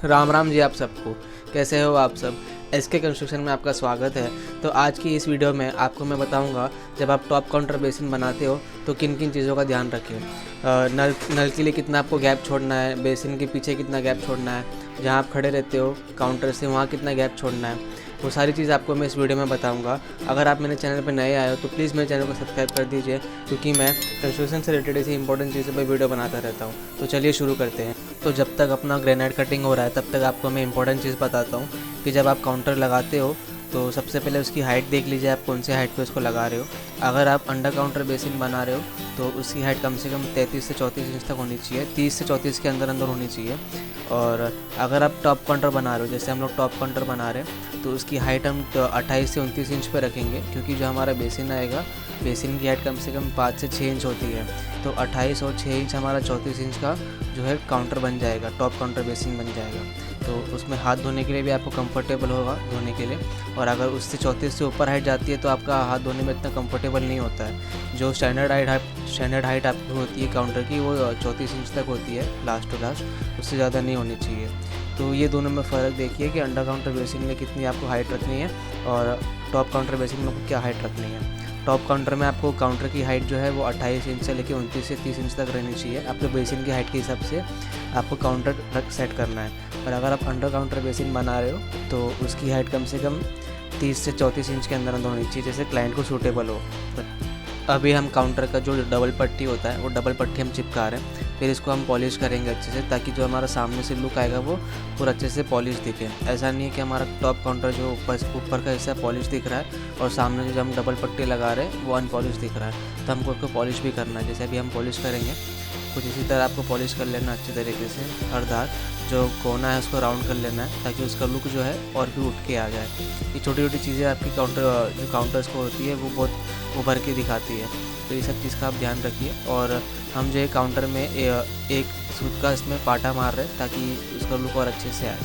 राम राम जी आप सबको। कैसे हो आप सब। एसके कंस्ट्रक्शन में आपका स्वागत है। तो आज की इस वीडियो में आपको मैं बताऊंगा, जब आप टॉप काउंटर बेसिन बनाते हो तो किन किन चीज़ों का ध्यान रखें। नल के लिए कितना आपको गैप छोड़ना है, बेसिन के पीछे कितना गैप छोड़ना है, जहां आप खड़े रहते हो काउंटर से वहां कितना गैप छोड़ना है, वो सारी चीज़ आपको मैं इस वीडियो में बताऊंगा। अगर आप मेरे चैनल पर नए आए हो तो प्लीज़ मेरे चैनल को सब्सक्राइब कर दीजिए, क्योंकि मैं कंस्ट्रक्शन से रिलेटेड ऐसी इंपॉर्टेंट चीज़ों पर वीडियो बनाता रहता हूँ। तो चलिए शुरू करते हैं। तो जब तक अपना ग्रेनाइट कटिंग हो रहा है तब तक आपको मैं इंपॉर्टेंट चीज़ बताता हूँ कि जब आप काउंटर लगाते हो तो सबसे पहले उसकी हाइट देख लीजिए, आप कौन से हाइट पे उसको लगा रहे हो। अगर आप अंडर काउंटर बेसिन बना रहे हो तो उसकी हाइट कम से कम 33 से 34 इंच तक होनी चाहिए, 30 से 34 के अंदर अंदर होनी चाहिए। और अगर आप टॉप काउंटर बना रहे हो, जैसे हम लोग टॉप काउंटर बना रहे हैं, तो उसकी हाइट हम 28 से 29 इंच पे रखेंगे, क्योंकि जो हमारा बेसिन आएगा, बेसिन की हाइट कम से कम 5 से 6 इंच होती है। तो 28 और 6 इंच हमारा 34 इंच का जो है काउंटर बन जाएगा, टॉप काउंटर बेसिन बन जाएगा। तो उसमें हाथ धोने के लिए भी आपको कंफर्टेबल होगा धोने के लिए। और अगर उससे 34 से ऊपर हाइट जाती है तो आपका हाथ धोने में इतना कंफर्टेबल नहीं होता है। जो स्टैंडर्ड हाइट आपकी होती है काउंटर की, वो 34 इंच तक होती है लास्ट टू लास्ट, उससे ज़्यादा नहीं होनी चाहिए। तो ये दोनों में फ़र्क देखिए कि अंडर काउंटर बेसिन में कितनी आपको हाइट रखनी है और टॉप काउंटर बेसिन में आपको क्या हाइट रखनी है। टॉप काउंटर में आपको काउंटर की हाइट जो है वो 28 इंच से लेकर 29 से 30 इंच तक रहनी चाहिए। आपके बेसिन की हाइट के हिसाब से आपको काउंटर सेट करना है। और अगर आप अंडर काउंटर बेसिन बना रहे हो तो उसकी हाइट कम से कम 30 से 34 इंच के अंदर अंदर होनी चाहिए, जैसे क्लाइंट को सूटेबल हो। अभी हम काउंटर का जो डबल पट्टी होता है वो डबल पट्टी हम चिपका रहे हैं। फिर इसको हम पॉलिश करेंगे अच्छे से, ताकि जो हमारा सामने से लुक आएगा वो पूरा अच्छे से पॉलिश दिखे। ऐसा नहीं है कि हमारा टॉप काउंटर जो ऊपर का हिस्सा पॉलिश दिख रहा है और सामने जो हम डबल पट्टी लगा रहे हैं वो अनपॉलिश दिख रहा है। तो हमको उसको पॉलिश भी करना है। जैसे अभी हम पॉलिश करेंगे, कुछ इसी तरह आपको पॉलिश कर लेना अच्छे तरीके से। हर धार जो कोना है उसको राउंड कर लेना है, ताकि उसका लुक जो है और भी उठ के आ जाए। ये छोटी छोटी चीज़ें आपकी जो काउंटर्स को होती है वो बहुत उभर के दिखाती है। तो ये सब चीज़ का आप ध्यान रखिए। और हम जो है काउंटर में एक सूत का इसमें पाटा मार रहे हैं, ताकि उसका लुक और अच्छे से आए।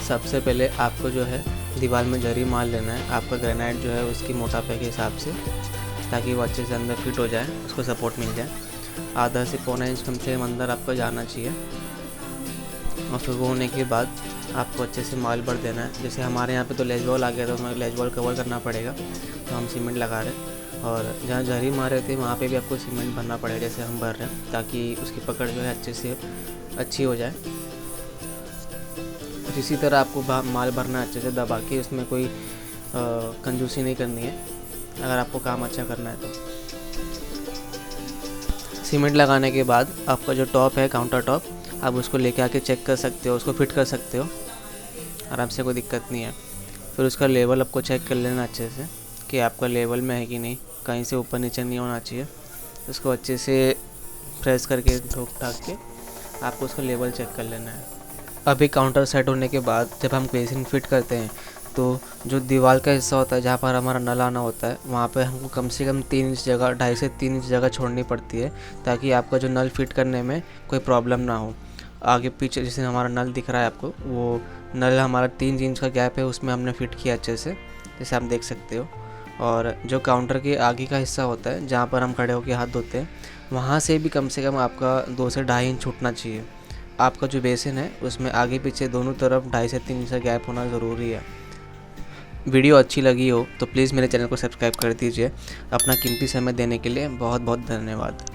सबसे पहले आपको जो है दीवार में जरी मार लेना है, आपका ग्रेनाइट जो है उसकी मोटापे के हिसाब से, ताकि वो अच्छे से अंदर फिट हो जाए, उसको सपोर्ट मिल जाए। आधा से पौना इंच कम से कम अंदर आपको जाना चाहिए। और फिर वो होने के बाद आपको अच्छे से माल भर देना है। जैसे हमारे यहाँ पे तो लेज वॉल आ गया, तो हमें लेज वॉल कवर करना पड़ेगा, तो हम सीमेंट लगा रहे हैं। और जहाँ जरी मारे थे वहाँ पे भी आपको सीमेंट भरना पड़ेगा, जैसे हम भर रहे हैं, ताकि उसकी पकड़ जो है अच्छे से अच्छी हो जाए। और इसी तरह आपको माल भरना अच्छे से दबा के, उसमें कोई कंजूसी नहीं करनी है अगर आपको काम अच्छा करना है तो। सीमेंट लगाने के बाद आपका जो टॉप है काउंटर टॉप, आप उसको लेके आके चेक कर सकते हो, उसको फिट कर सकते हो आराम से, कोई दिक्कत नहीं है। फिर उसका लेवल आपको चेक कर लेना अच्छे से कि आपका लेवल में है कि नहीं, कहीं से ऊपर नीचे नहीं होना चाहिए। उसको अच्छे से प्रेस करके ठोक ठाक के आपको उसका लेवल चेक कर लेना है। अभी काउंटर सेट होने के बाद जब हम बेसिन फिट करते हैं तो जो दीवार का हिस्सा होता है, जहाँ पर हमारा नल आना होता है, वहाँ पे हमको कम से कम 3 इंच जगह, 2.5 से 3 इंच जगह छोड़नी पड़ती है, ताकि आपका जो नल फिट करने में कोई प्रॉब्लम ना हो। आगे पीछे जैसे हमारा नल दिख रहा है आपको, वो नल हमारा 3 इंच का गैप है, उसमें हमने फिट किया अच्छे से, जैसे आप देख सकते हो। और जो काउंटर के आगे का हिस्सा होता है, जहाँ पर हम खड़े होकर हाथ धोते हैं, वहाँ से भी कम से कम आपका 2 से 2.5 इंच छूटना चाहिए। आपका जो बेसिन है उसमें आगे पीछे दोनों तरफ 2.5 से 3 इंच का गैप होना ज़रूरी है। वीडियो अच्छी लगी हो तो प्लीज़ मेरे चैनल को सब्सक्राइब कर दीजिए। अपना कीमती समय देने के लिए बहुत बहुत धन्यवाद।